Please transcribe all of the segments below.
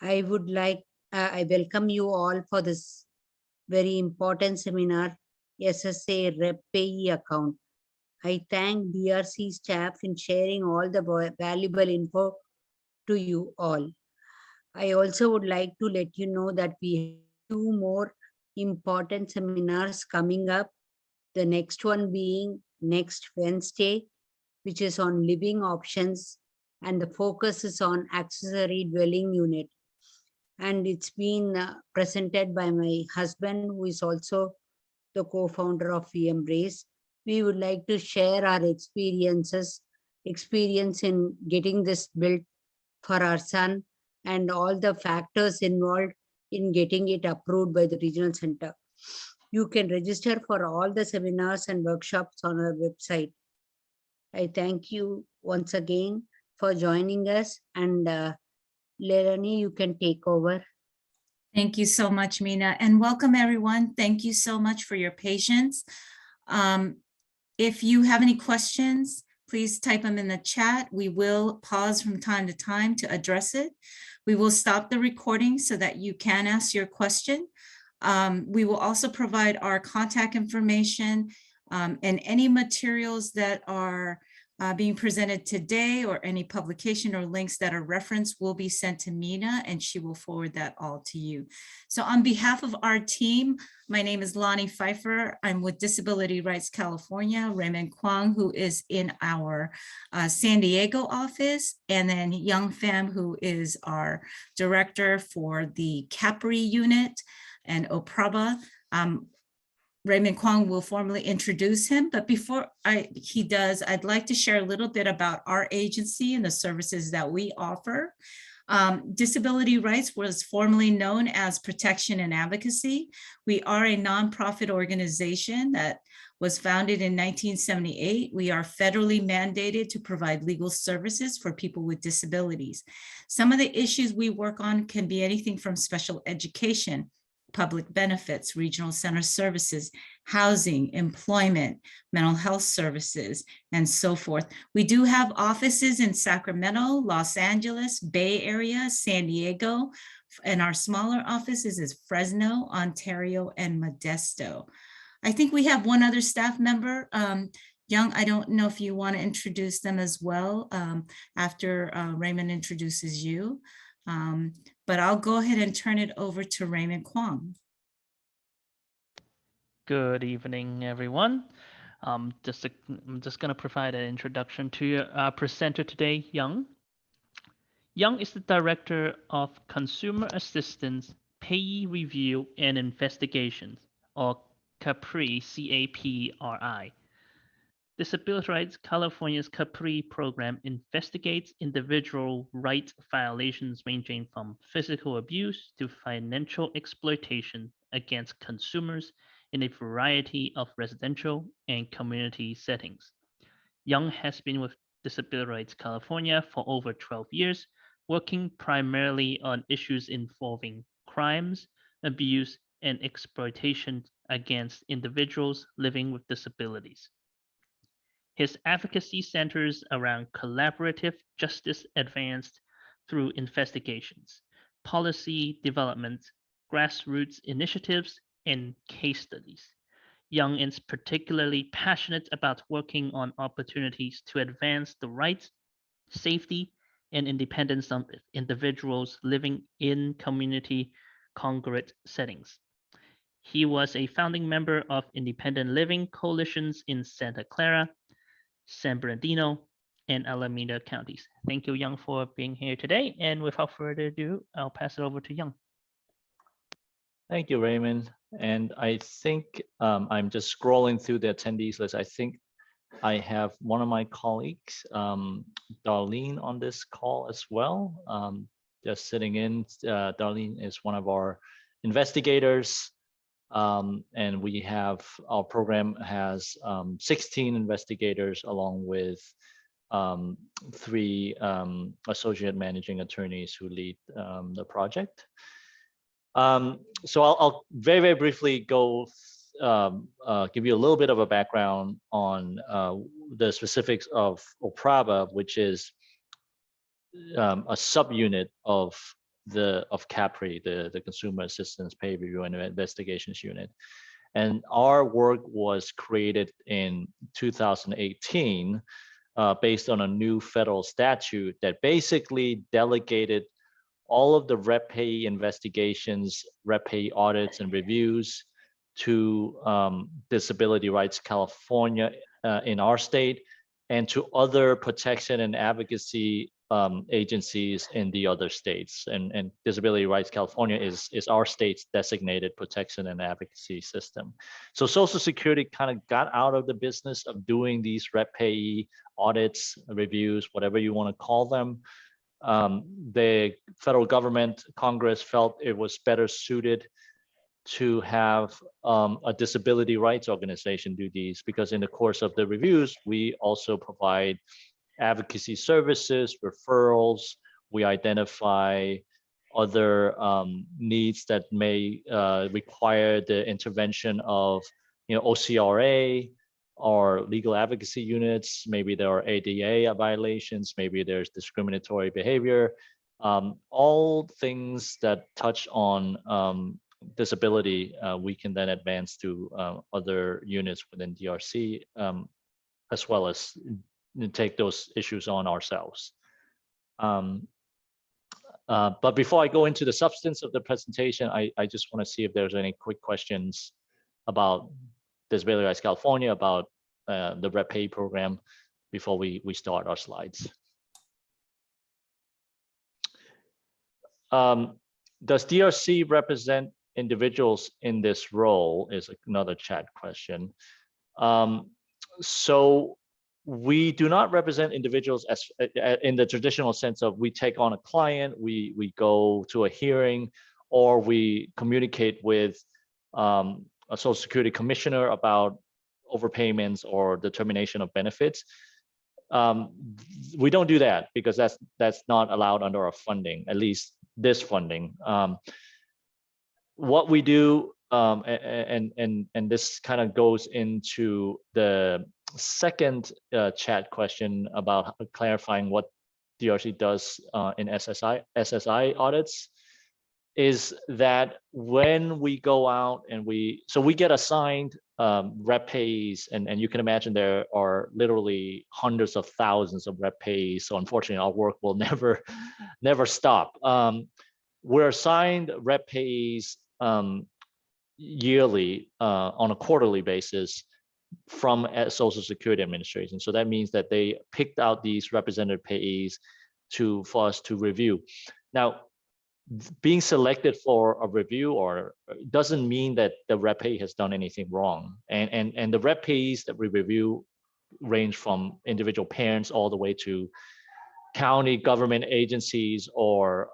I would like, I welcome you all for this very important seminar, SSA Rep Payee account. I thank DRC staff in sharing all the valuable info to you all. I also would like to let you know that we have two more important seminars coming up. The next one being next Wednesday, which is on living options, and the focus is on accessory dwelling unit. And it's been presented by my husband, who is also the co-founder of WeEMBRACE. We would like to share our experience in getting this built for our son, and all the factors involved in getting it approved by the regional center. You can register for all the seminars and workshops on our website. I thank you once again for joining us, and Leilani, you can take over. Thank you so much, Meena, and welcome everyone. Thank you so much for your patience. If you have any questions, please type them in the chat. We will pause from time to time to address it. We will stop the recording so that you can ask your question. We will also provide our contact information and any materials that are being presented today, or any publication or links that are referenced, will be sent to Meena, and she will forward that all to you. So on behalf of our team, my name is Lonnie Pfeiffer. I'm with Disability Rights California, Raymond Kwong, who is in our San Diego office, and then Young Pham, who is our director for the Capri unit, and OPRABA. Raymond Kwong will formally introduce him, but before he does, I'd like to share a little bit about our agency and the services that we offer. Disability Rights was formerly known as Protection and Advocacy. We are a nonprofit organization that was founded in 1978. We are federally mandated to provide legal services for people with disabilities. Some of the issues we work on can be anything from special education, public benefits, regional center services, housing, employment, mental health services, and so forth. We do have offices in Sacramento, Los Angeles, Bay Area, San Diego, and our smaller offices is Fresno, Ontario, and Modesto. I think we have one other staff member, Young. I don't know if you want to introduce them as well after Raymond introduces you. But I'll go ahead and turn it over to Raymond Kwong. Good evening, everyone. I'm just going to provide an introduction to your presenter today, Young. Young is the Director of Consumer Assistance, Payee Review and Investigations, or CAPRI, C-A-P-R-I. Disability Rights California's CAPRI program investigates individual rights violations ranging from physical abuse to financial exploitation against consumers in a variety of residential and community settings. Young has been with Disability Rights California for over 12 years, working primarily on issues involving crimes, abuse, and exploitation against individuals living with disabilities. His advocacy centers around collaborative justice advanced through investigations, policy development, grassroots initiatives, and case studies. Young is particularly passionate about working on opportunities to advance the rights, safety, and independence of individuals living in community congruent settings. He was a founding member of independent living coalitions in Santa Clara, San Bernardino, and Alameda counties. Thank you, Young, for being here today. And without further ado, I'll pass it over to Young. Thank you, Raymond. And I think I'm just scrolling through the attendees list. I think I have one of my colleagues, Darlene, on this call as well. Just sitting in. Darlene is one of our investigators. And we have, our program has 16 investigators along with 3 associate managing attorneys who lead the project. So I'll very, very briefly go give you a little bit of a background on the specifics of OPRABA, which is a subunit of CAPRI, the Consumer Assistance Pay Review and Investigations Unit. And our work was created in 2018 based on a new federal statute that basically delegated all of the Rep Payee investigations, Rep Payee audits and reviews to Disability Rights California in our state, and to other protection and advocacy agencies in the other states. And Disability Rights California is our state's designated protection and advocacy system. So Social Security kind of got out of the business of doing these Rep Payee audits, reviews, whatever you want to call them. The federal government, Congress felt it was better suited to have a disability rights organization do these, because in the course of the reviews, we also provide advocacy services, referrals, we identify other needs that may require the intervention of OCRA or legal advocacy units. Maybe there are ADA violations, maybe there's discriminatory behavior, all things that touch on disability, we can then advance to other units within DRC, as well as take those issues on ourselves. But before I go into the substance of the presentation, I just want to see if there's any quick questions about Disability Rights California, about the Rep Payee program before we start our slides. Does DRC represent individuals in this role is another chat question. So we do not represent individuals as in the traditional sense of we take on a client, we go to a hearing, or we communicate with a Social Security commissioner about overpayments or the termination of benefits. We don't do that because that's not allowed under our funding, at least this funding. What we do, and this kind of goes into the second chat question about clarifying what DRC does in SSI audits, is that when we go out and we get assigned Rep Payees, and you can imagine there are literally hundreds of thousands of Rep Payees. So unfortunately, our work will never stop. We're assigned Rep Payees yearly on a quarterly basis from Social Security Administration. So that means that they picked out these representative payees for us to review. Now, being selected for a review or doesn't mean that the Rep Payee has done anything wrong. And the Rep Payees that we review range from individual parents all the way to county government agencies or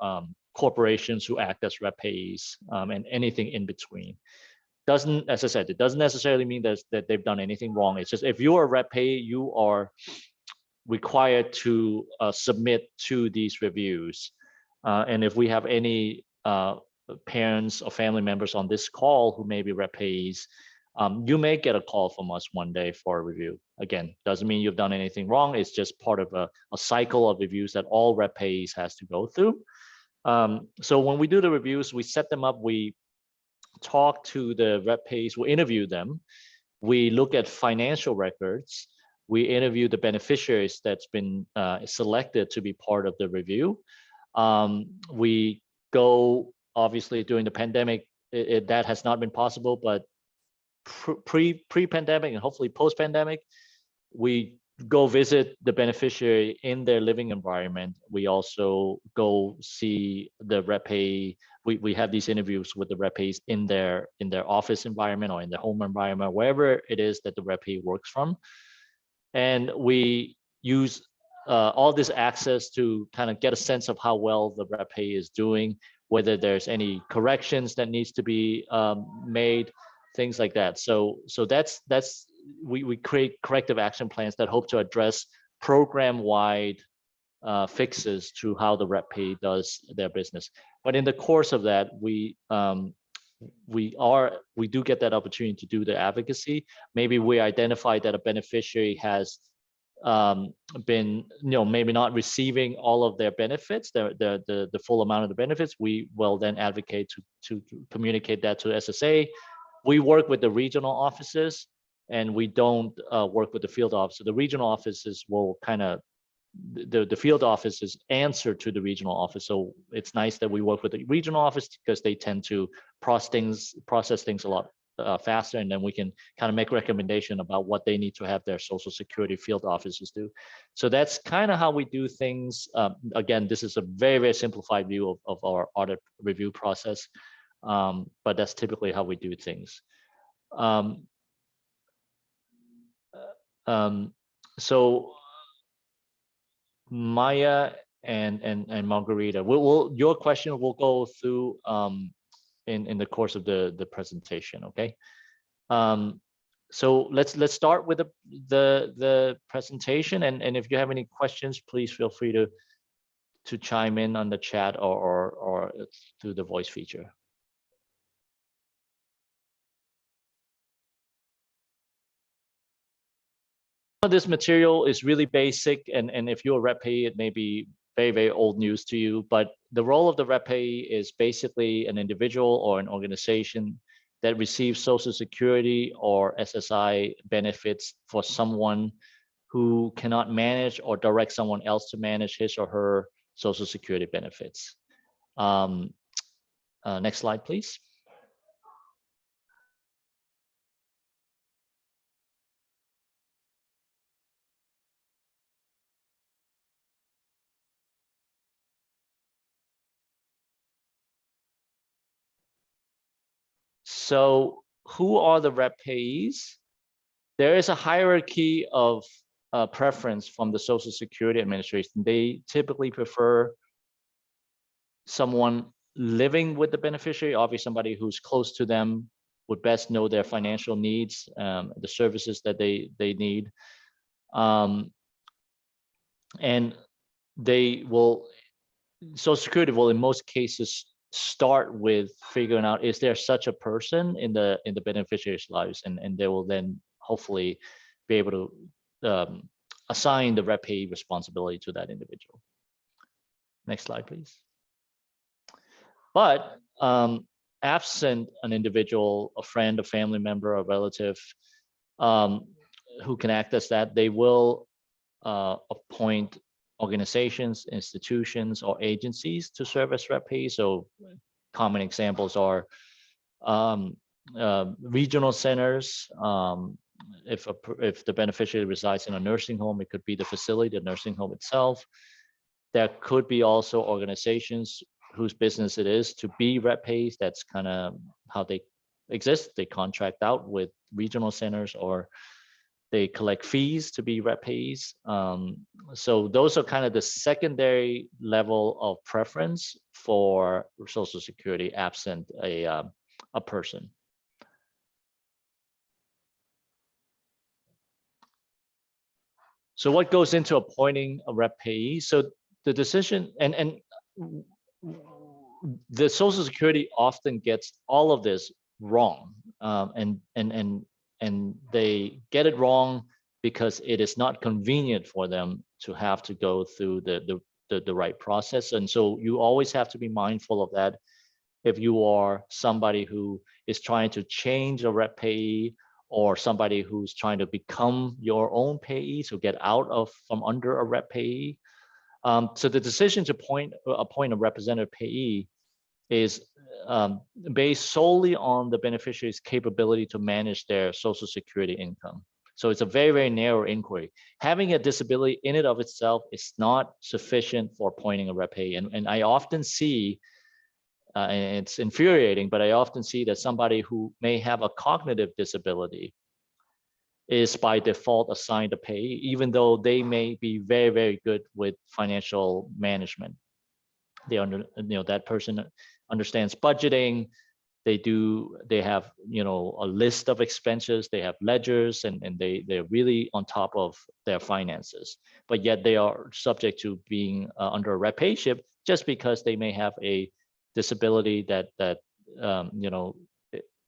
corporations who act as Rep Payees, and anything in between. Doesn't, as I said, it doesn't necessarily mean that they've done anything wrong. It's just if you're a Rep Payee, you are required to submit to these reviews. And if we have any parents or family members on this call who may be Rep Payees, you may get a call from us one day for a review. Again, doesn't mean you've done anything wrong. It's just part of a cycle of reviews that all Rep Payees has to go through. So when we do the reviews, we set them up, we talk to the Rep Payees, we interview them, we look at financial records, we interview the beneficiaries that's been selected to be part of the review. We go, obviously during the pandemic, that has not been possible, but pre-pandemic and hopefully post-pandemic, we go visit the beneficiary in their living environment. We also go see the Rep Payee. We have these interviews with the Rep Payees in their office environment or in their home environment, wherever it is that the Rep Payee works from. And we use all this access to kind of get a sense of how well the Rep Payee is doing, whether there's any corrections that needs to be made, things like that. So we create corrective action plans that hope to address program-wide fixes to how the Rep Payee does their business. But in the course of that, we do get that opportunity to do the advocacy. Maybe we identify that a beneficiary has been, maybe not receiving all of their benefits, the full amount of the benefits, we will then advocate to communicate that to SSA. We work with the regional offices, and we don't work with the field office. So the regional offices will kind of, the field offices answer to the regional office. So it's nice that we work with the regional office because they tend to process things a lot faster, and then we can kind of make recommendation about what they need to have their Social Security field offices do. So that's kind of how we do things. Again, this is a very, very simplified view of our audit review process, but that's typically how we do things. So Maya and Margarita, your question will go through in the course of the presentation. Okay. So let's start with the presentation, and if you have any questions, please feel free to chime in on the chat or through the voice feature. This material is really basic, and if you're a Rep Payee, it may be very, very old news to you, but the role of the Rep Payee is basically an individual or an organization that receives Social Security or SSI benefits for someone who cannot manage or direct someone else to manage his or her Social Security benefits. Next slide, please. So who are the Rep Payees? There is a hierarchy of preference from the Social Security Administration. They typically prefer someone living with the beneficiary, obviously somebody who's close to them, would best know their financial needs, the services that they need. And they will, Social Security will in most cases start with figuring out, is there such a person in the beneficiary's lives, and they will then hopefully be able to assign the Rep Payee responsibility to that individual. Next slide, please. But absent an individual, a friend, a family member, a relative who can act as that, they will appoint organizations, institutions, or agencies to serve as Rep Payee. So common examples are regional centers. If the beneficiary resides in a nursing home, it could be the facility, the nursing home itself. There could be also organizations whose business it is to be Rep Payees. That's kind of how they exist. They contract out with regional centers, or they collect fees to be Rep Payees. So those are kind of the secondary level of preference for Social Security absent a person. So what goes into appointing a Rep Payee? So the decision, and the Social Security often gets all of this wrong, and they get it wrong because it is not convenient for them to have to go through the right process. And so you always have to be mindful of that. If you are somebody who is trying to change a Rep Payee, or somebody who's trying to become your own payee, so get out of from under a Rep Payee. So the decision to appoint a representative payee is based solely on the beneficiary's capability to manage their Social Security income. So it's a very, very narrow inquiry. Having a disability in and of itself is not sufficient for appointing a Rep Payee. And I often see, and it's infuriating, but I often see that somebody who may have a cognitive disability is by default assigned a payee, even though they may be very, very good with financial management. That person understands budgeting. They have, a list of expenses, they have ledgers, and they're really on top of their finances, but yet they are subject to being under a Rep Payee just because they may have a disability that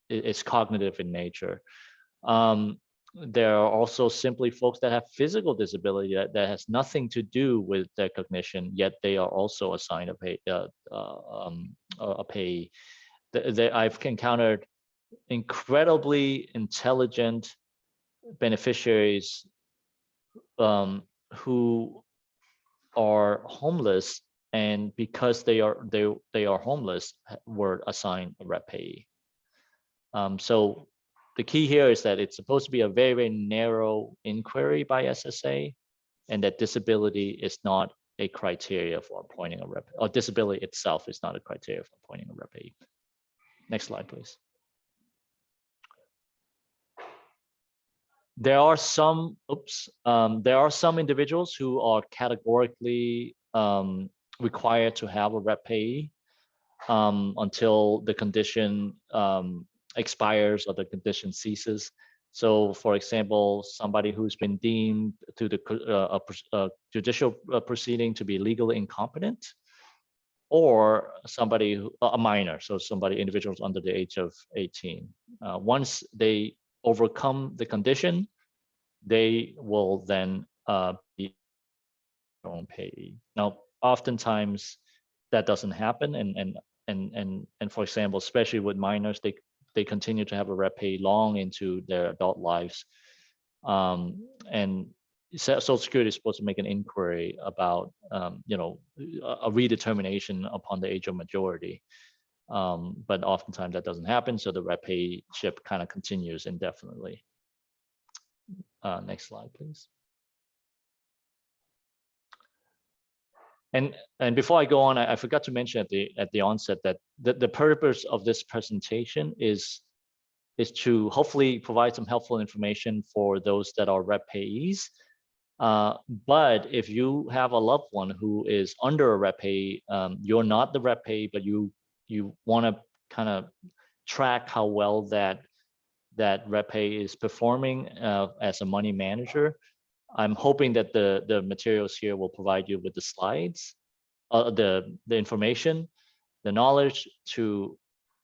is cognitive in nature. there are also simply folks that have physical disability that has nothing to do with their cognition, yet they are also assigned a payee. I've encountered incredibly intelligent beneficiaries who are homeless, and because they are homeless, were assigned a Rep Payee. So the key here is that it's supposed to be a very, very narrow inquiry by SSA, and that disability is not a criteria for appointing a rep, or disability itself is not a criteria for appointing a Rep Payee. Next slide, please. There are some, there are some individuals who are categorically required to have a Rep Payee until the condition expires or the condition ceases. So, for example, somebody who's been deemed to the judicial proceeding to be legally incompetent, or somebody who, a minor, so individuals under the age of 18. Once they overcome the condition, they will then be their own payee. Now, oftentimes that doesn't happen, and for example, especially with minors, they continue to have a Rep Payee long into their adult lives, and Social Security is supposed to make an inquiry about you know, a redetermination upon the age of majority, but oftentimes that doesn't happen, so the Rep Payee-ship kind of continues indefinitely. Next slide, please. And before I go on, I forgot to mention at the onset that the purpose of this presentation is to hopefully provide some helpful information for those that are Rep Payees. But if you have a loved one who is under a Rep Payee, you're not the Rep Payee, but you want to kind of track how well that Rep Payee is performing as a money manager. I'm hoping that the materials here will provide you with the slides, the information, the knowledge to,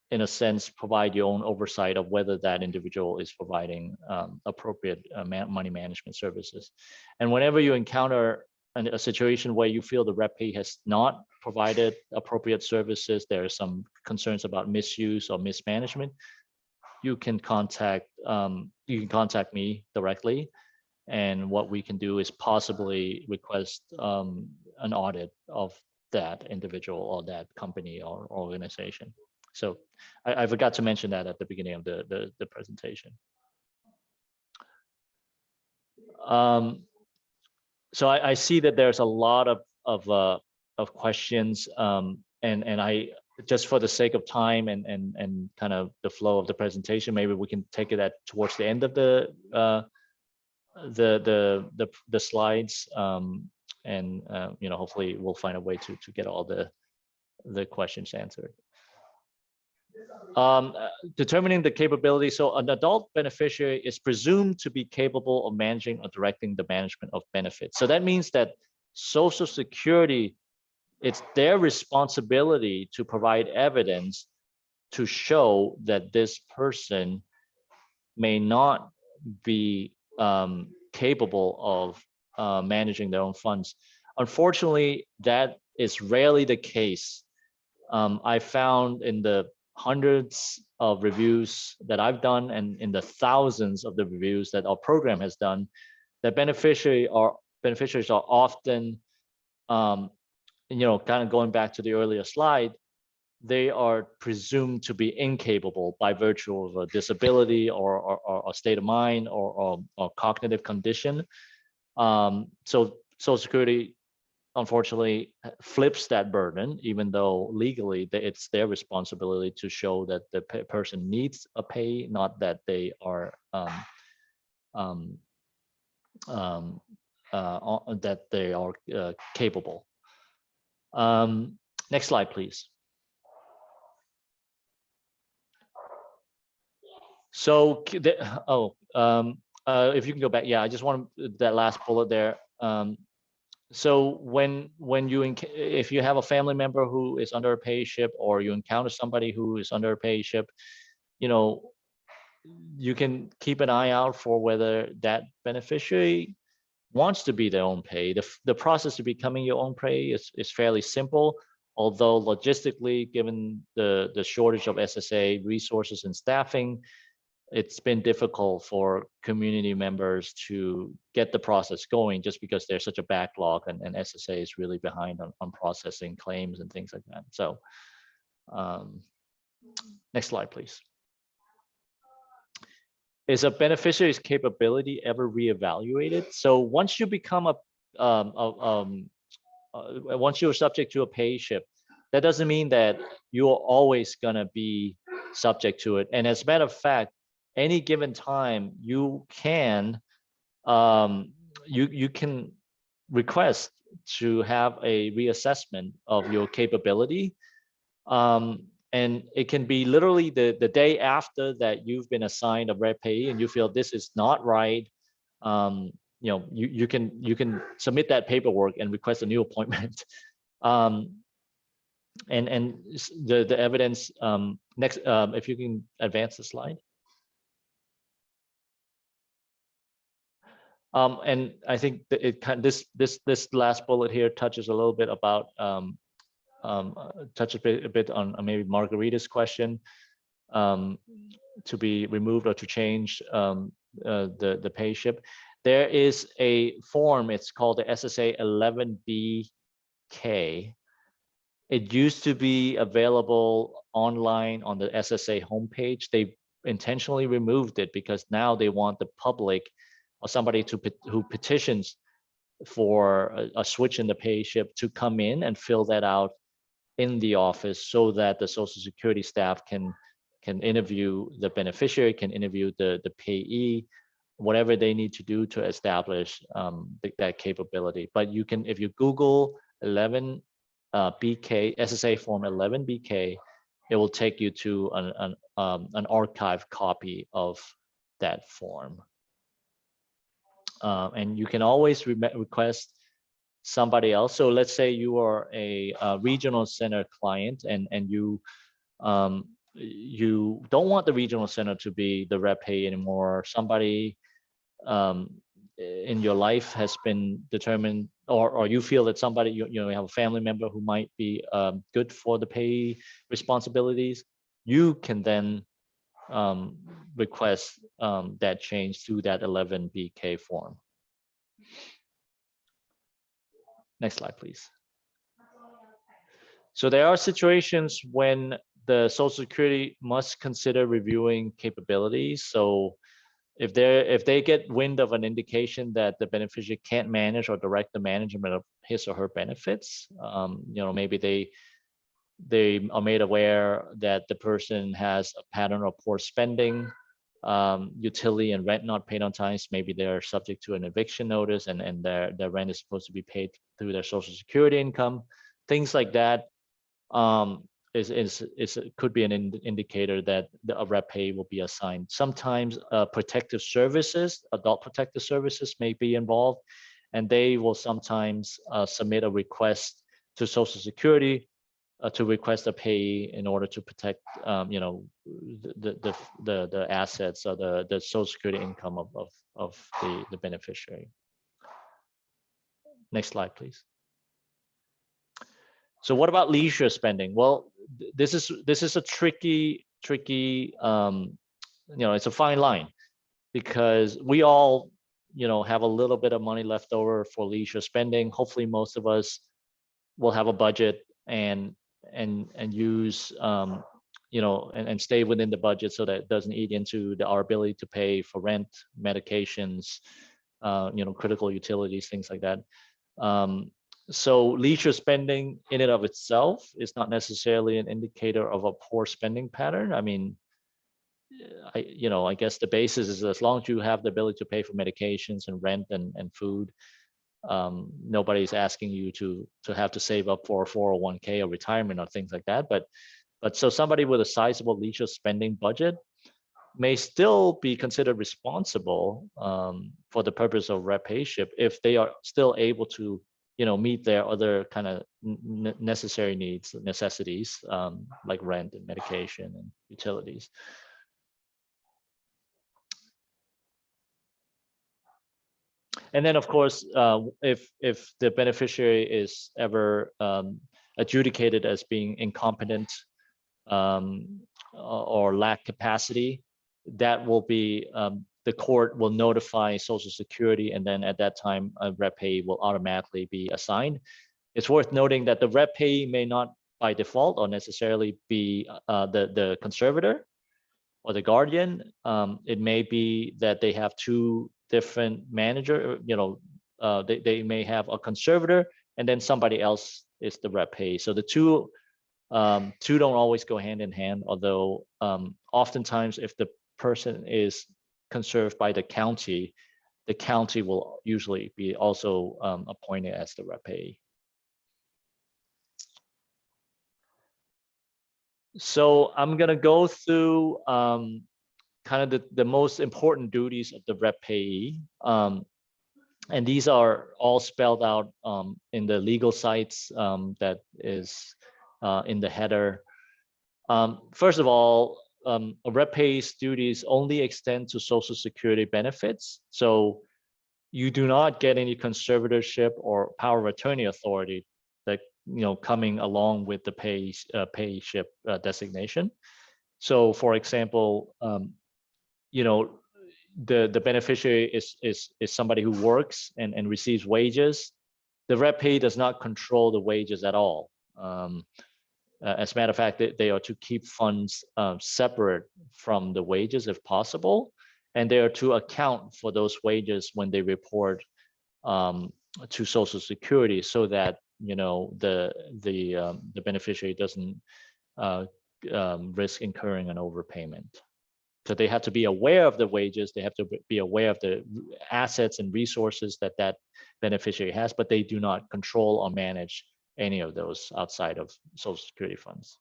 in a sense, provide your own oversight of whether that individual is providing appropriate money management services. And whenever you encounter a situation where you feel the Rep Payee has not provided appropriate services, there are some concerns about misuse or mismanagement, you can contact me directly, and what we can do is possibly request an audit of that individual or that company or organization. So I forgot to mention that at the beginning of the presentation. So I see that there's a lot of questions, and I, just for the sake of time and kind of the flow of the presentation, maybe we can take it towards the end of the slides, and you know, hopefully we'll find a way to get all the questions answered. Determining the capability. So an adult beneficiary is presumed to be capable of managing or directing the management of benefits. So that means that Social Security, it's their responsibility to provide evidence to show that this person may not be capable of managing their own funds. Unfortunately, that is rarely the case. I found in the hundreds of reviews that I've done and in the thousands of the reviews that our program has done, that beneficiaries are often, you know, kind of going back to the earlier slide, they are presumed to be incapable by virtue of a disability or a state of mind or cognitive condition. So Social Security, unfortunately, flips that burden, even though legally it's their responsibility to show that the person needs a pay, not that they are capable. Next slide, please. So, if you can go back, yeah, I just want that last bullet there. So if you have a family member who is under a payee-ship, or you encounter somebody who is under a payee-ship, you know, you can keep an eye out for whether that beneficiary wants to be their own payee. The process of becoming your own payee is fairly simple, although logistically, given the shortage of SSA resources and staffing, it's been difficult for community members to get the process going just because there's such a backlog, and SSA is really behind on processing claims and things like that. So next slide, please. Is a beneficiary's capability ever reevaluated? So once you become once you're subject to a payship, that doesn't mean that you're always gonna be subject to it. And as a matter of fact, any given time you can you can request to have a reassessment of your capability. And it can be literally the day after that you've been assigned a Rep Payee and you feel this is not right. You know, you can submit that paperwork and request a new appointment. And the evidence next, if you can advance the slide. And I think that it kind of, this last bullet here touches a little bit about touch a bit on maybe Margarita's question, to be removed or to change the payship. There is a form, it's called the SSA 11BK. It used to be available online on the SSA homepage. They intentionally removed it because now they want the public or somebody who petitions for a switch in the payship to come in and fill that out in the office so that the Social Security staff can interview the beneficiary, can interview the payee, whatever they need to do to establish that capability. But you can, if you Google 11 BK, SSA form 11BK, it will take you to an archived copy of that form. And you can always request somebody else. So let's say you are a regional center client and you you don't want the regional center to be the Rep Payee anymore. Somebody in your life has been determined, or you feel that somebody, you know, you have a family member who might be good for the payee responsibilities, you can then request that change through that 11BK form. Next slide, please. So there are situations when the Social Security must consider reviewing capabilities. So if they get wind of an indication that the beneficiary can't manage or direct the management of his or her benefits, you know, maybe they are made aware that the person has a pattern of poor spending, utility and rent not paid on time. Maybe they're subject to an eviction notice and their rent is supposed to be paid through their Social Security income. Things like that could be an indicator that a Rep Payee will be assigned. Sometimes protective services, adult protective services may be involved, and they will sometimes submit a request to Social Security to request a payee in order to protect, you know, the assets or the Social Security income of the beneficiary. Next slide, please. So what about leisure spending? Well, this is a tricky, you know, it's a fine line because we all, you know, have a little bit of money left over for leisure spending. Hopefully most of us will have a budget and use, you know, and stay within the budget so that it doesn't eat into our ability to pay for rent, medications, you know, critical utilities, things like that. So leisure spending in and of itself is not necessarily an indicator of a poor spending pattern. I mean, you know, I guess the basis is as long as you have the ability to pay for medications and rent and food, nobody's asking you to have to save up for a 401k or retirement or things like that. But so somebody with a sizable leisure spending budget may still be considered responsible for the purpose of Rep Payee if they are still able to, you know, meet their other kind of necessary needs, necessities, like rent and medication and utilities. And then of course, if the beneficiary is ever adjudicated as being incompetent or lack capacity, that will be the court will notify Social Security, and then at that time, a Rep Payee will automatically be assigned. It's worth noting that the Rep Payee may not by default or necessarily be the conservator or the guardian. It may be that they have two different manager, they may have a conservator and then somebody else is the Rep Payee. So the two don't always go hand in hand, although oftentimes if the person is conserved by the county will usually be also appointed as the Rep Payee. So I'm gonna go through kind of the most important duties of the Rep Payee. And these are all spelled out in the legal sites that is in the header. First of all, a Rep Payee's duties only extend to Social Security benefits. So you do not get any conservatorship or power of attorney authority that coming along with the payship designation. So for example, the beneficiary is somebody who works and receives wages. The Rep Payee does not control the wages at all. As a matter of fact, they are to keep funds separate from the wages if possible, and they are to account for those wages when they report to Social Security, so that the beneficiary doesn't risk incurring an overpayment. So they have to be aware of the wages, they have to be aware of the assets and resources that beneficiary has, but they do not control or manage any of those outside of Social Security funds.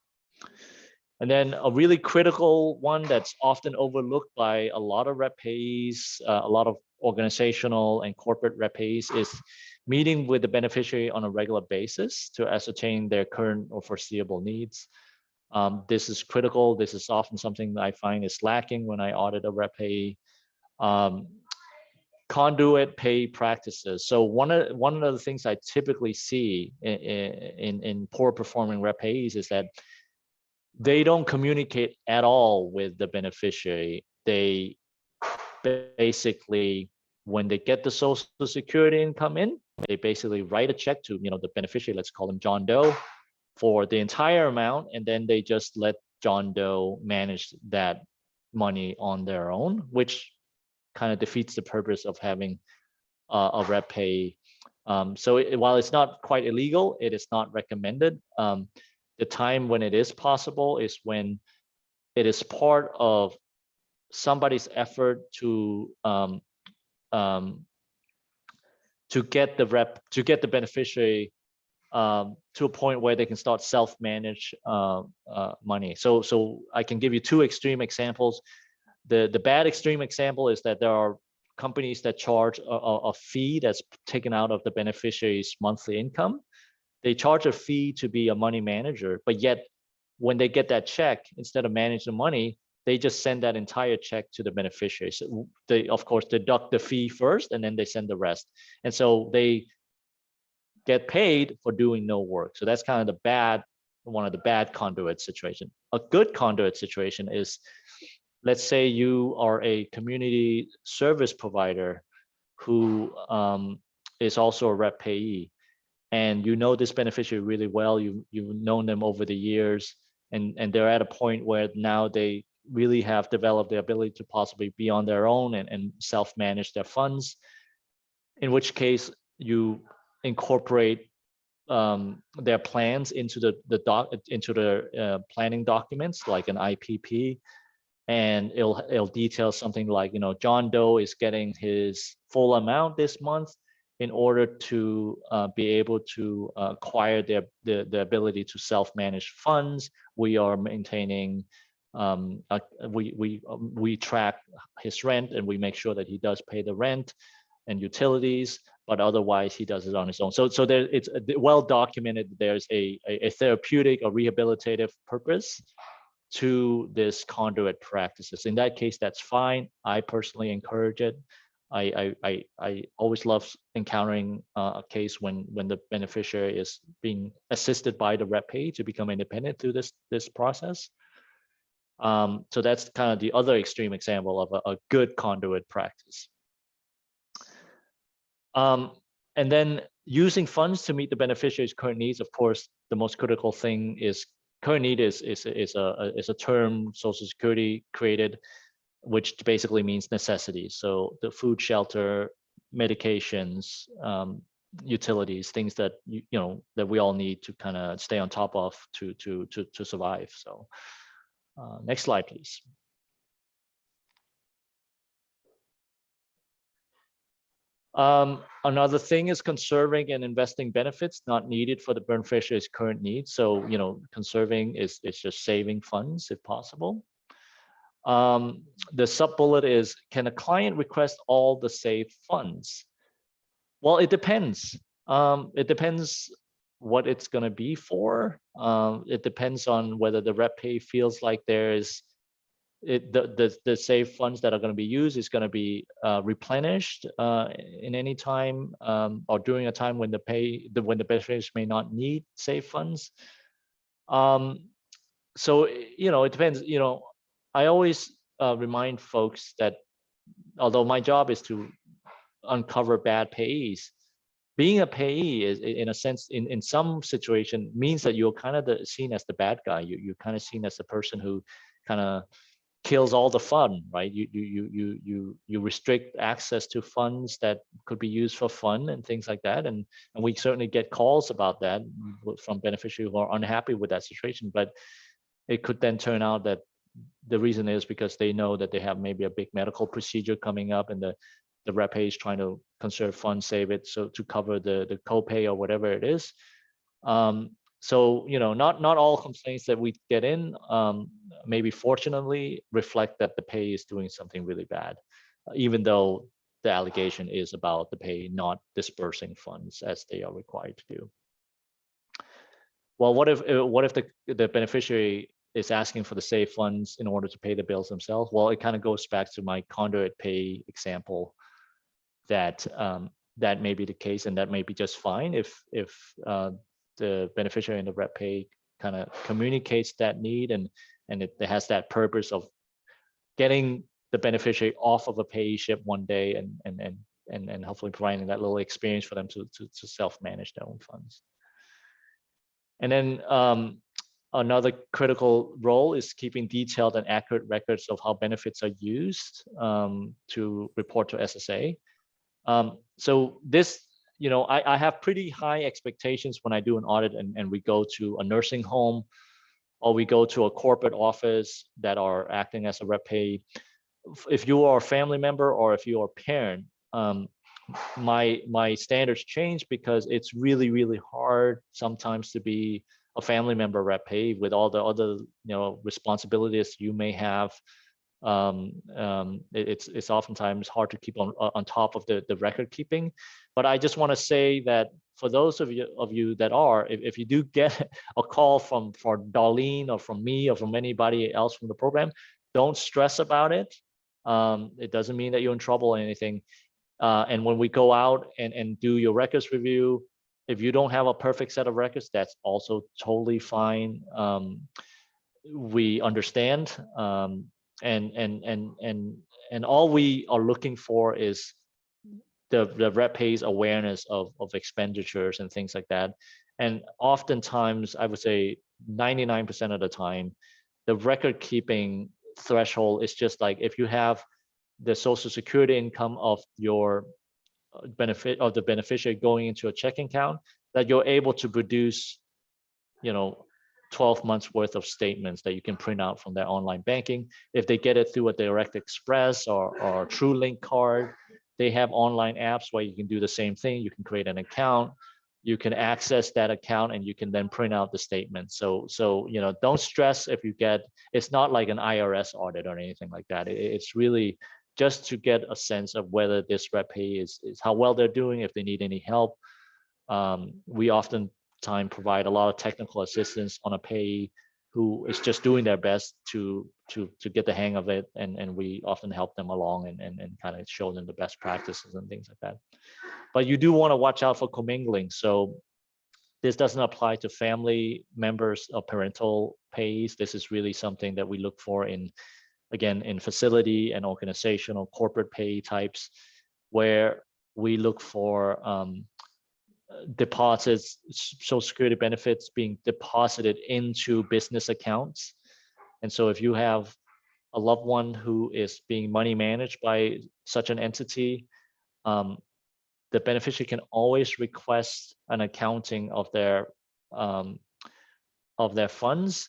And then a really critical one that's often overlooked by a lot of Rep Payees, a lot of organizational and corporate Rep Payees, is meeting with the beneficiary on a regular basis to ascertain their current or foreseeable needs. This is critical. This is often something that I find is lacking when I audit a Rep Payee. Conduit pay practices. So one of the things I typically see in poor performing Rep Payees is that they don't communicate at all with the beneficiary. They basically, when they get the Social Security income in, they basically write a check to the beneficiary, let's call him John Doe, for the entire amount, and then they just let John Doe manage that money on their own, which kind of defeats the purpose of having a Rep Payee. So while it's not quite illegal, it is not recommended. The time when it is possible is when it is part of somebody's effort to get the beneficiary to a point where they can start self-manage money. So I can give you two extreme examples. The bad extreme example is that there are companies that charge a fee that's taken out of the beneficiary's monthly income. They charge a fee to be a money manager, but yet when they get that check, instead of managing the money, they just send that entire check to the beneficiary. So they, of course, deduct the fee first, and then they send the rest. And so they get paid for doing no work. So that's kind of one of the bad conduit situation. A good conduit situation is, let's say you are a community service provider who is also a Rep Payee, and you know this beneficiary really well. You've known them over the years, and they're at a point where now they really have developed the ability to possibly be on their own and self-manage their funds. In which case you incorporate their plans into the planning documents, like an IPP, and it'll detail something like, John Doe is getting his full amount this month in order to be able to acquire the ability to self-manage funds. We are maintaining, we track his rent, and we make sure that he does pay the rent and utilities, but otherwise he does it on his own. So there, it's well documented. There's a therapeutic or rehabilitative purpose to this conduit practices. In that case, that's fine. I personally encourage it. I always love encountering a case when the beneficiary is being assisted by the Rep Payee to become independent through this process. So that's kind of the other extreme example of a good conduit practice. And then using funds to meet the beneficiary's current needs. Of course, the most critical thing is current need is a term Social Security created, which basically means necessities. So the food, shelter, medications, utilities, things that you know that we all need to kind of stay on top of to survive. So next slide, please. Another thing is conserving and investing benefits not needed for the beneficiary's current needs. So, you know, conserving is just saving funds if possible. The sub bullet is, can a client request all the saved funds? Well, it depends. It depends what it's going to be for. It depends on whether the Rep Payee feels like there's the saved funds that are going to be used is going to be replenished in any time or during a time when when the beneficiaries may not need saved funds. So you know, it depends. You know, I always remind folks that although my job is to uncover bad payees, being a payee is, in a sense, in some situation, means that you're kind of seen as the bad guy. You're kind of seen as the person who kind of kills all the fun, right? You restrict access to funds that could be used for fun and things like that. And we certainly get calls about that from beneficiaries who are unhappy with that situation. But it could then turn out that the reason is because they know that they have maybe a big medical procedure coming up, and the Rep Payee is trying to conserve funds, save it, so to cover the copay or whatever it is. So, you know, not all complaints that we get in, maybe fortunately, reflect that the payee is doing something really bad, even though the allegation is about the payee not dispersing funds as they are required to do. Well, what if the beneficiary is asking for the saved funds in order to pay the bills themselves? Well, it kind of goes back to my conduit payee example, that that may be the case, and that may be just fine if the beneficiary and the Rep Payee kind of communicates that need, and it has that purpose of getting the beneficiary off of a payee ship one day, and hopefully providing that little experience for them to self-manage their own funds. And then another critical role is keeping detailed and accurate records of how benefits are used to report to SSA. So this, you know, I have pretty high expectations when I do an audit and we go to a nursing home or we go to a corporate office that are acting as a Rep Payee. If you are a family member or if you are a parent, my standards change, because it's really hard sometimes to be a family member Rep Payee with all the other, you know, responsibilities you may have. It's oftentimes hard to keep on top of the record keeping. But I just want to say that for those of you that are, if you do get a call from Darlene or from me or from anybody else from the program, don't stress about it. It doesn't mean that you're in trouble or anything. And when we go out and do your records review, if you don't have a perfect set of records, that's also totally fine. We understand. And all we are looking for is the Rep Payee's awareness of expenditures and things like that. And oftentimes, I would say 99% of the time, the record keeping threshold is just like, if you have the Social Security income of your the beneficiary going into a checking account, that you're able to produce, you know, 12 months worth of statements that you can print out from their online banking. If they get it through a Direct Express or TrueLink card, they have online apps where you can do the same thing. You can create an account, you can access that account, and you can then print out the statement. So you know, don't stress if you get, it's not like an IRS audit or anything like that. It's really just to get a sense of whether this Rep Payee is how well they're doing, if they need any help. We oftentimes provide a lot of technical assistance on a payee who is just doing their best to get the hang of it, and we often help them along and kind of show them the best practices and things like that. But you do want to watch out for commingling. So this doesn't apply to family members or parental payees. This is really something that we look for in, again, in facility and organizational corporate payee types, where we look for deposits, Social Security benefits being deposited into business accounts. And so if you have a loved one who is being money managed by such an entity, the beneficiary can always request an accounting of their funds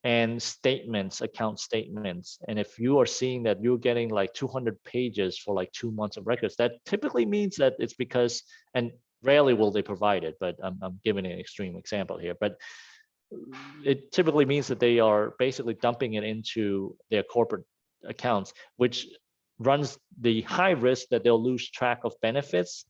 and statements, account statements. And if you are seeing that you're getting like 200 pages for like 2 months of records, that typically means that it's because, and rarely will they provide it, but I'm giving an extreme example here, but it typically means that they are basically dumping it into their corporate accounts, which runs the high risk that they'll lose track of benefits.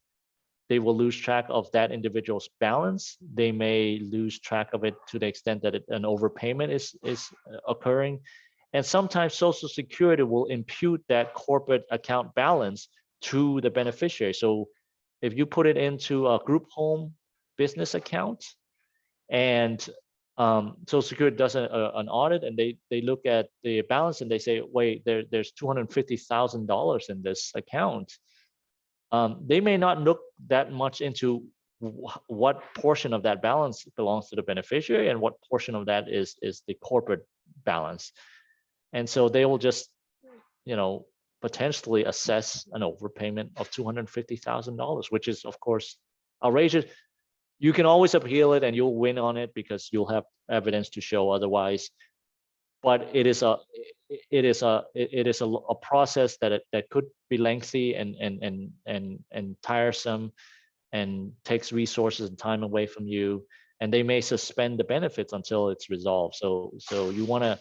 They will lose track of that individual's balance. They may lose track of it to the extent that an overpayment is occurring. And sometimes Social Security will impute that corporate account balance to the beneficiary. So if you put it into a group home business account, and Social Security does an audit, and they look at the balance and they say, wait, there's $250,000 in this account. They may not look that much into what portion of that balance belongs to the beneficiary and what portion of that is the corporate balance. And so they will just, potentially assess an overpayment of $250,000, which is of course outrageous. You can always appeal it and you'll win on it because you'll have evidence to show otherwise. But it is a process that could be lengthy and tiresome, and takes resources and time away from you, and they may suspend the benefits until it's resolved. So you want to,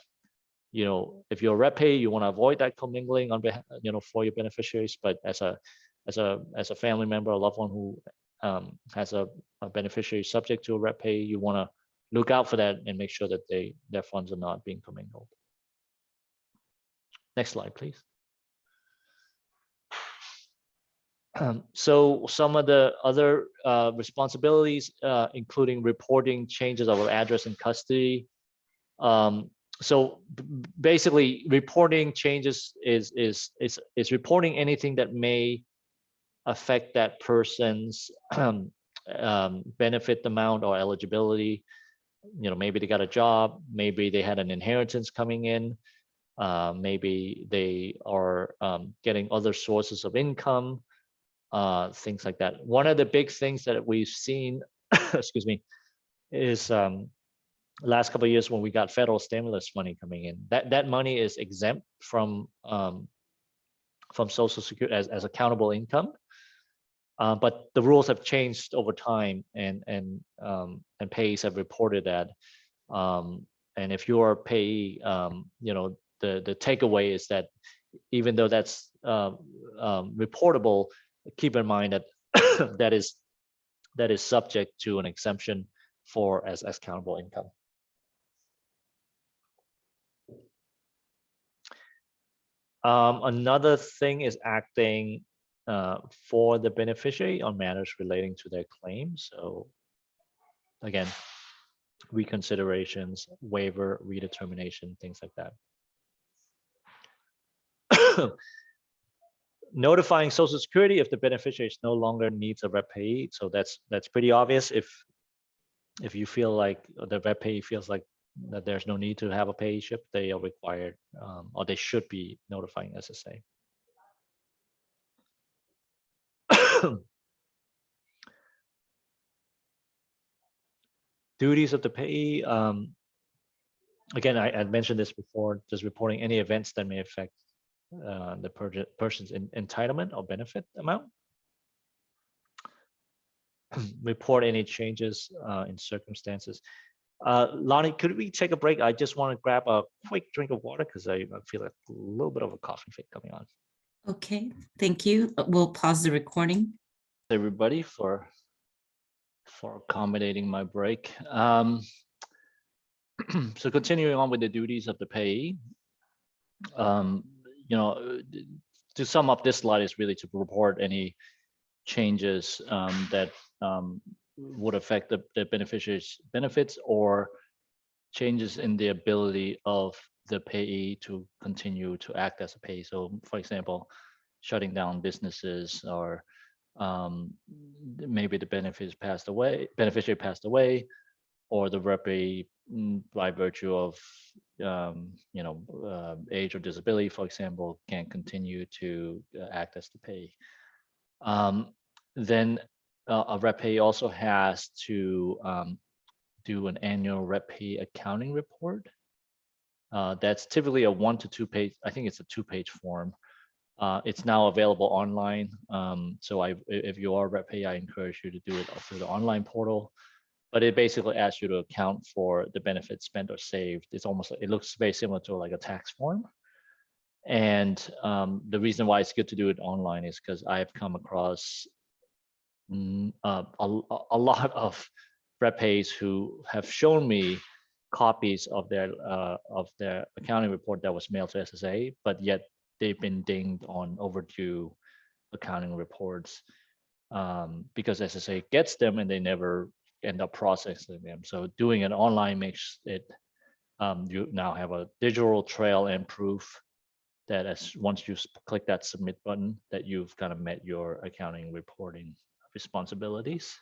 if you're a rep payee, you want to avoid that commingling on behalf, for your beneficiaries. But as a family member, a loved one who has a beneficiary subject to a rep payee, you want to look out for that and make sure that their funds are not being commingled. Next slide, please. So some of the other responsibilities, including reporting changes of address and custody. So basically, reporting changes is reporting anything that may affect that person's benefit amount or eligibility. Maybe they got a job, maybe they had an inheritance coming in, maybe they are getting other sources of income, things like that. One of the big things that we've seen, excuse me, is last couple of years when we got federal stimulus money coming in, that money is exempt from Social Security as accountable income. But the rules have changed over time, and payees have reported that. And if you're a payee, the takeaway is that even though that's reportable, keep in mind that that is subject to an exemption for as accountable income. Another thing is acting for the beneficiary on matters relating to their claim. So again, reconsiderations, waiver, redetermination, things like that. Notifying Social Security if the beneficiary no longer needs a rep payee. So that's pretty obvious. If you feel like the rep payee feels like that there's no need to have a payeeship, they are required, or they should be notifying SSA. Duties of the payee. Again, I mentioned this before, just reporting any events that may affect the person's entitlement or benefit amount. Report any changes in circumstances. Lonnie, could we take a break? I just want to grab a quick drink of water because I feel like a little bit of a coughing fit coming on. Okay, thank you. We'll pause the recording. Everybody for accommodating my break. So continuing on with the duties of the payee, you know, to sum up this slide is really to report any changes that would affect the beneficiary's benefits or changes in the ability of the payee to continue to act as a payee. So for example, shutting down businesses, or maybe the beneficiary passed away, or the Rep Payee, by virtue of age or disability, for example, can continue to act as the payee. Then a Rep Payee also has to do an annual Rep Payee accounting report. That's typically a 1 to 2 page. I think it's a 2-page form. It's now available online. So if you are a Rep Payee, I encourage you to do it through the online portal. But it basically asks you to account for the benefits spent or saved. It's almost, it looks very similar to like a tax form. And the reason why it's good to do it online is because I have come across a lot of Rep Payees who have shown me copies of their accounting report that was mailed to SSA, but yet they've been dinged on overdue accounting reports because SSA gets them and they never end up processing them. So doing it online makes it, you now have a digital trail and proof that once you click that submit button, that you've kind of met your accounting reporting responsibilities.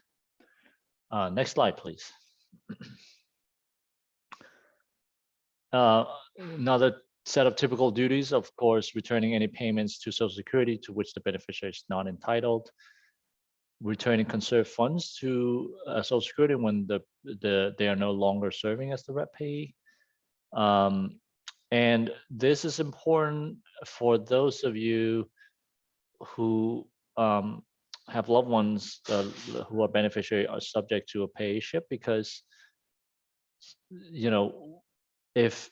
Next slide, please. Another set of typical duties, of course, returning any payments to Social Security to which the beneficiary is not entitled, returning conserved funds to Social Security when they are no longer serving as the Rep Payee. And this is important for those of you who have loved ones who are beneficiary are subject to a payship, because if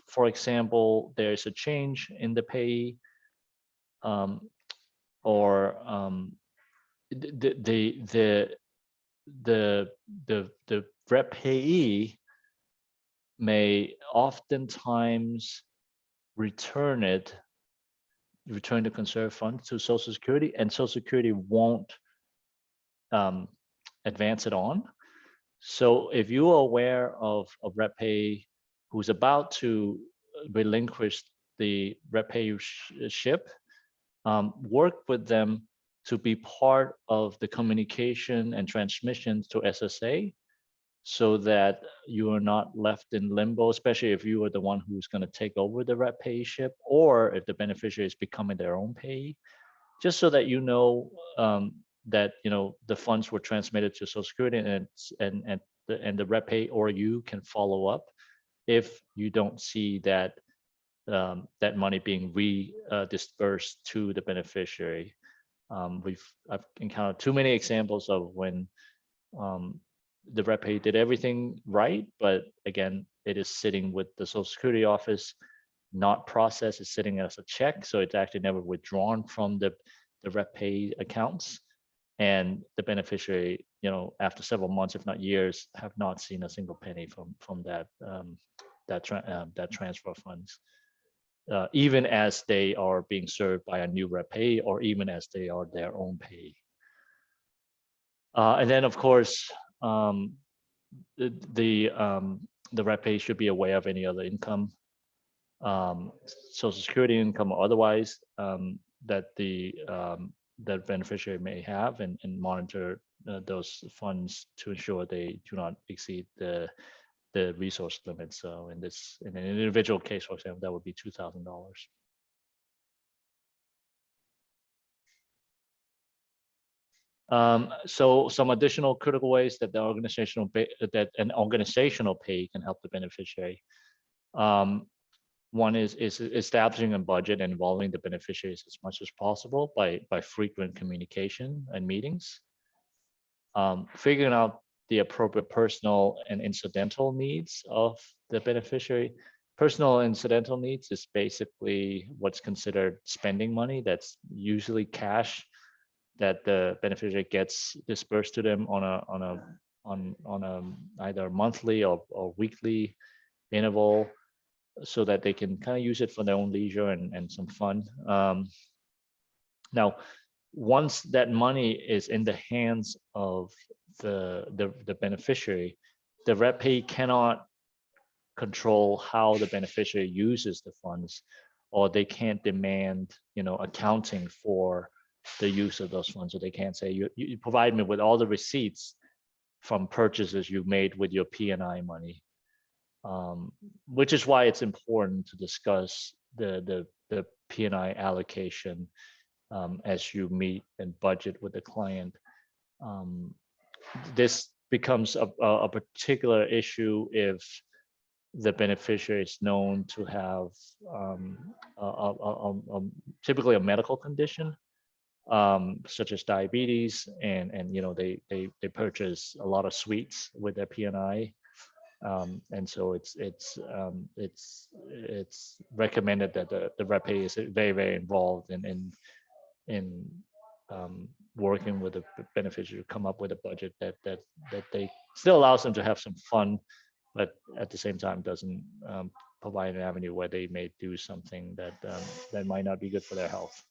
for example there's a change in the payee, or the Rep Payee may oftentimes return the conserved funds to Social Security, and Social Security won't advance it on. So if you are aware of a Rep Payee who's about to relinquish the Rep Payee-ship, work with them to be part of the communication and transmission to SSA, so that you are not left in limbo, especially if you are the one who's going to take over the Rep Payee-ship, or if the beneficiary is becoming their own payee, just so that that the funds were transmitted to Social Security, and the Rep Payee or you can follow up if you don't see that that money being dispersed to the beneficiary. I've encountered too many examples of when the Rep Payee did everything right, but again, it is sitting with the Social Security office, not processed. It's sitting as a check, so it's actually never withdrawn from the Rep Payee accounts. And the beneficiary, after several months, if not years, have not seen a single penny from that transfer of funds, even as they are being served by a new Rep Payee, or even as they are their own payee. And then, of course, the Rep Payee should be aware of any other income, Social Security income or otherwise, that the beneficiary may have, and monitor those funds to ensure they do not exceed the resource limit. So in an individual case, for example, that would be $2,000. So some additional critical ways that an organizational payee can help the beneficiary. One is establishing a budget and involving the beneficiaries as much as possible by frequent communication and meetings. Figuring out the appropriate personal and incidental needs of the beneficiary. Personal and incidental needs is basically what's considered spending money. That's usually cash that the beneficiary gets dispersed to them on a either monthly or weekly interval so that they can kind of use it for their own leisure and some fun. Now, once that money is in the hands of the beneficiary, the Rep Payee cannot control how the beneficiary uses the funds, or they can't demand, accounting for the use of those funds. So they can't say, you provide me with all the receipts from purchases you made with your P&I money, which is why it's important to discuss the P&I allocation as you meet and budget with the client. This becomes a particular issue if the beneficiary is known to have typically a medical condition, such as diabetes, and they purchase a lot of sweets with their P&I, and so it's recommended that the Rep Payee is very involved in working with the beneficiary to come up with a budget that they still allows them to have some fun, but at the same time doesn't provide an avenue where they may do something that might not be good for their health.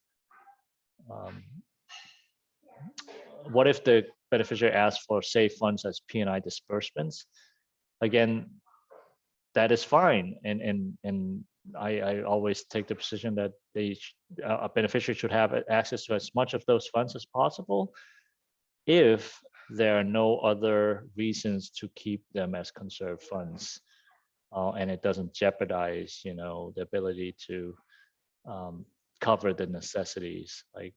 What if the beneficiary asks for safe funds as P&I disbursements? Again, that is fine, and I always take the position that a beneficiary should have access to as much of those funds as possible if there are no other reasons to keep them as conserved funds, and it doesn't jeopardize, the ability to cover the necessities like,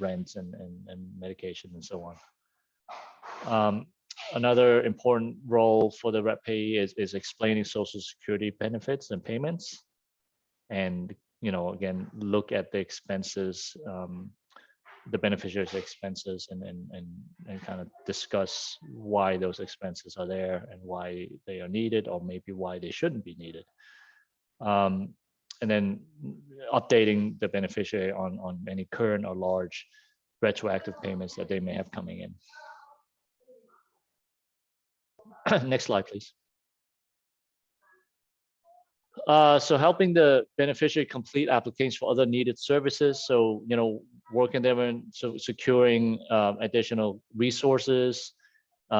rents and medication and so on. Another important role for the Rep Payee is explaining Social Security benefits and payments, and again, look at the expenses, the beneficiary's expenses, and kind of discuss why those expenses are there and why they are needed, or maybe why they shouldn't be needed. And then updating the beneficiary on any current or large retroactive payments that they may have coming in. Next slide, please. So helping the beneficiary complete applications for other needed services. So, working there and so securing additional resources,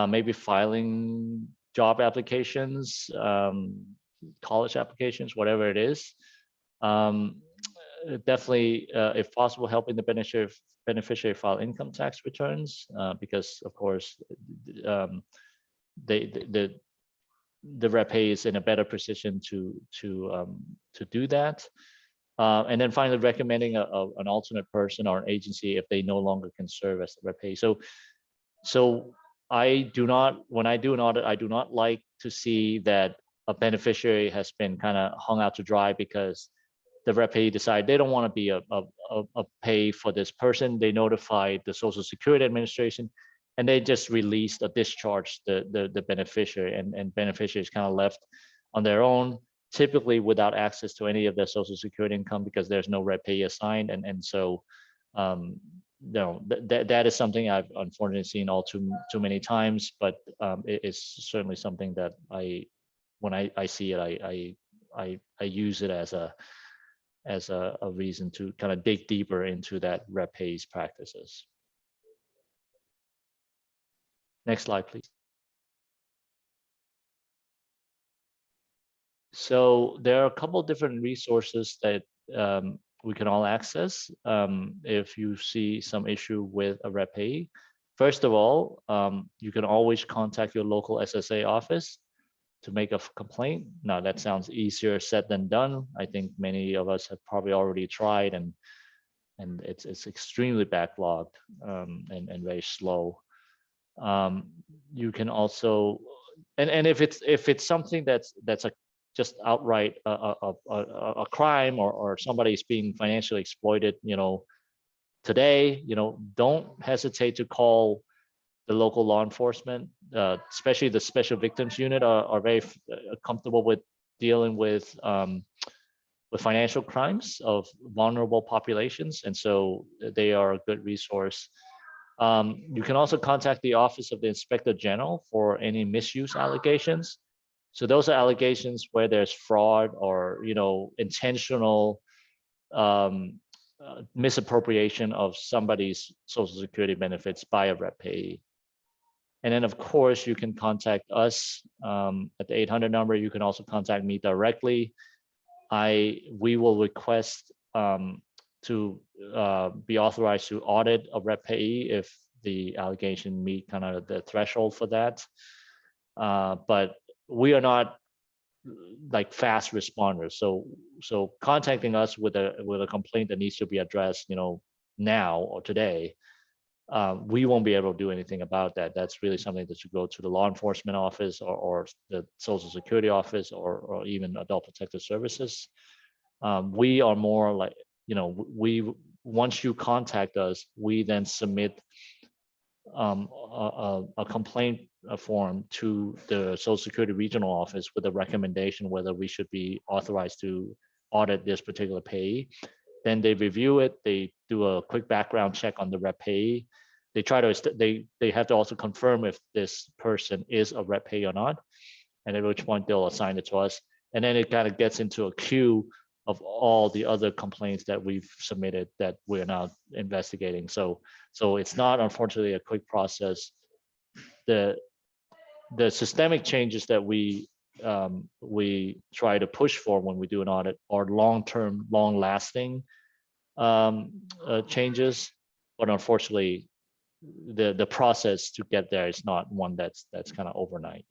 maybe filing job applications, college applications, whatever it is. Definitely, if possible, helping the beneficiary file income tax returns, because of course, the Rep Payee is in a better position to do that. And then finally, recommending an alternate person or an agency if they no longer can serve as the Rep Payee. So I do not, when I do an audit, I do not like to see that a beneficiary has been kind of hung out to dry because the Rep Payee decide they don't want to be a pay for this person. They notified the Social Security Administration, and they just released or discharged the beneficiary, and beneficiary is kind of left on their own, typically without access to any of their Social Security income because there's no Rep Payee assigned, and so that is something I've unfortunately seen all too many times. But it is certainly something that when I see it, I use it as a reason to kind of dig deeper into that Rep Payee's practices. Next slide, please. So there are a couple of different resources that we can all access if you see some issue with a Rep Payee. First of all, you can always contact your local SSA office to make a complaint. Now that sounds easier said than done. I think many of us have probably already tried, and it's extremely backlogged and very slow. You can also, and if it's something that's just outright a crime, or somebody's being financially exploited, today, don't hesitate to call the local law enforcement, especially the Special Victims Unit are very comfortable with dealing with financial crimes of vulnerable populations, and so they are a good resource. You can also contact the Office of the Inspector General for any misuse allegations. So those are allegations where there's fraud or, intentional misappropriation of somebody's Social Security benefits by a Rep Payee. And then, of course, you can contact us at the 800 number. You can also contact me directly. We will request to be authorized to audit a Rep Payee if the allegation meet kind of the threshold for that. But we are not like fast responders. So contacting us with a complaint that needs to be addressed, now or today, we won't be able to do anything about that. That's really something that should go to the law enforcement office or the Social Security office or even Adult Protective Services. We are more like, once you contact us, we then submit a complaint form to the Social Security regional office with a recommendation whether we should be authorized to audit this particular payee. Then they review it. They do a quick background check on the Rep Payee. They try to they have to also confirm if this person is a Rep Payee or not, and at which point they'll assign it to us. And then it kind of gets into a queue of all the other complaints that we've submitted that we're now investigating. So it's not, unfortunately, a quick process. The systemic changes that we try to push for when we do an audit are long-term, long-lasting changes, but unfortunately, the process to get there is not one that's kind of overnight.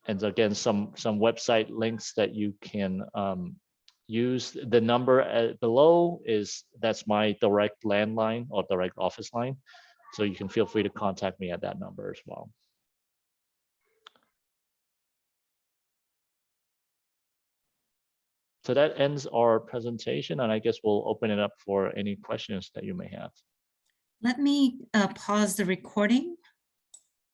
And again, some website links that you can use. The number below that's my direct landline or direct office line. So you can feel free to contact me at that number as well. So that ends our presentation, and I guess we'll open it up for any questions that you may have. Let me pause the recording